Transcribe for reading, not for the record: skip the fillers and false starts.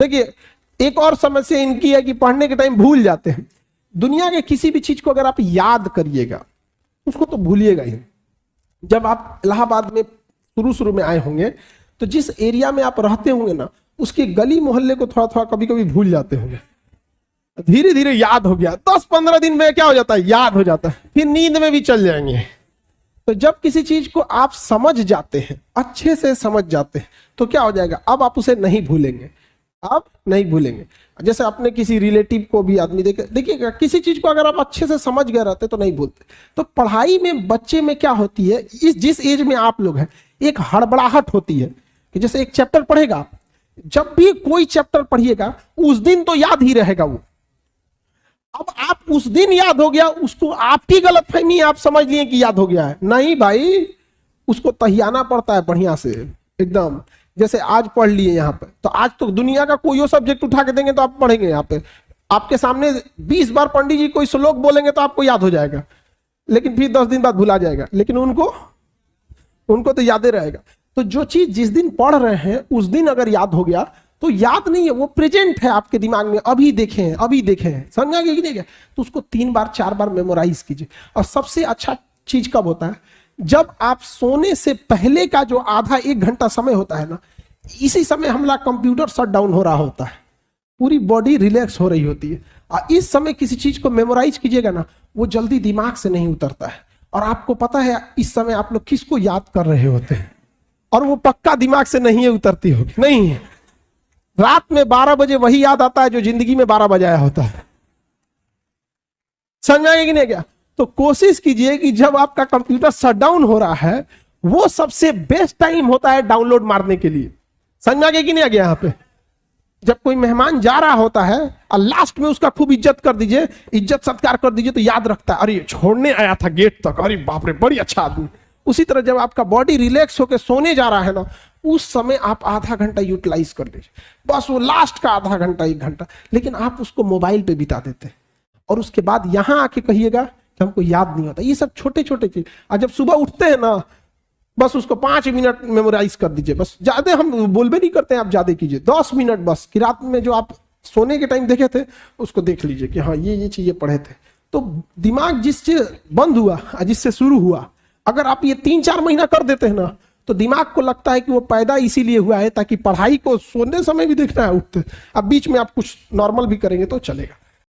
देखिए एक और समस्या इनकी है कि पढ़ने के टाइम भूल जाते हैं। दुनिया के किसी भी चीज को अगर आप याद करिएगा उसको तो भूलिएगा ही। जब आप इलाहाबाद में शुरू शुरू में आए होंगे तो जिस एरिया में आप रहते होंगे ना उसके गली मोहल्ले को थोड़ा थोड़ा कभी कभी भूल जाते होंगे, धीरे धीरे याद हो गया, 10-15 दिन में क्या हो जाता है, याद हो जाता है, फिर नींद में भी चल जाएंगे। तो जब किसी चीज को आप समझ जाते हैं, अच्छे से समझ जाते हैं, तो क्या हो जाएगा, अब आप उसे नहीं भूलेंगे, आप नहीं भूलेंगे। जैसे अपने किसी रिलेटिव को भी आदमी देखिएगा, किसी चीज को अगर आप अच्छे से समझ गए रहते तो नहीं भूलते। तो पढ़ाई में बच्चे में क्या होती है, इस जिस एज में आप लोग हैं, एक हड़बड़ाहट होती है कि जैसे एक चैप्टर पढ़ेगा, जब भी कोई चैप्टर पढ़िएगा उस दिन तो याद ही रहेगा वो। अब आप उस दिन याद हो गया, उसको आपकी गलतफहमी, आप समझ लिए कि याद हो गया है, नहीं भाई, उसको तहियाना पड़ता है बढ़िया से एकदम। जैसे आज पढ़ लिए यहाँ पे, तो आज तो दुनिया का कोई सब्जेक्ट उठा के देंगे तो आप पढ़ेंगे। यहाँ पे आपके सामने 20 बार पंडित जी कोई श्लोक बोलेंगे तो आपको याद हो जाएगा, लेकिन फिर 10 दिन बाद भुला जाएगा, लेकिन उनको तो याद ही रहेगा। तो जो चीज जिस दिन पढ़ रहे हैं उस दिन अगर याद हो गया तो याद नहीं है, वो प्रेजेंट है आपके दिमाग में, अभी देखे हैं, समझा कि नहीं? तो उसको 3 बार 4 बार मेमोराइज कीजिए। और सबसे अच्छा चीज कब होता है, जब आप सोने से पहले का जो आधा 1 घंटा समय होता है ना, इसी समय हमारा कंप्यूटर शट डाउन हो रहा होता है, पूरी बॉडी रिलैक्स हो रही होती है। और इस समय किसी चीज को मेमोराइज कीजिएगा ना, वो जल्दी दिमाग से नहीं उतरता है। और आपको पता है इस समय आप लोग किसको याद कर रहे होते हैं, और वो पक्का दिमाग से नहीं उतरती होगी, नहीं है। रात में 12 बजे वही याद आता है जो जिंदगी में 12 बजाया होता है, समझाएंगे कि नहीं क्या? तो कोशिश कीजिए कि जब आपका कंप्यूटर शट डाउन हो रहा है, वो सबसे बेस्ट टाइम होता है डाउनलोड मारने के लिए। समझ आ गया कि नहीं आ गया? यहाँ पे जब कोई मेहमान जा रहा होता है और लास्ट में उसका खूब इज्जत कर दीजिए, इज्जत सत्कार कर दीजिए, तो याद रखता है, अरे छोड़ने आया था गेट तक, अरे बाप रे बड़ी अच्छा आदमी। उसी तरह जब आपका बॉडी रिलैक्स होकर सोने जा रहा है ना, उस समय आप आधा घंटा यूटिलाइज कर दीजिए, बस वो लास्ट का आधा घंटा 1 घंटा। लेकिन आप उसको मोबाइल पे बिता देते हैं और उसके बाद यहां आके कहिएगा कि हमको याद नहीं होता। ये सब छोटे छोटे चीज। और जब सुबह उठते हैं ना, बस उसको 5 मिनट मेमोराइज कर दीजिए, बस। ज्यादा हम बोलबे नहीं करते हैं, आप ज्यादा कीजिए, 10 मिनट बस। कि रात में जो आप सोने के टाइम देखे थे उसको देख लीजिए कि हाँ ये चीजें पढ़े थे। तो दिमाग जिससे बंद हुआ, जिससे शुरू हुआ, अगर आप ये 3-4 महीना कर देते हैं ना, तो दिमाग को लगता है कि वो पैदा इसीलिए हुआ है ताकि पढ़ाई को सोने समय भी देखना है, उठते। अब बीच में आप कुछ नॉर्मल भी करेंगे तो चलेगा।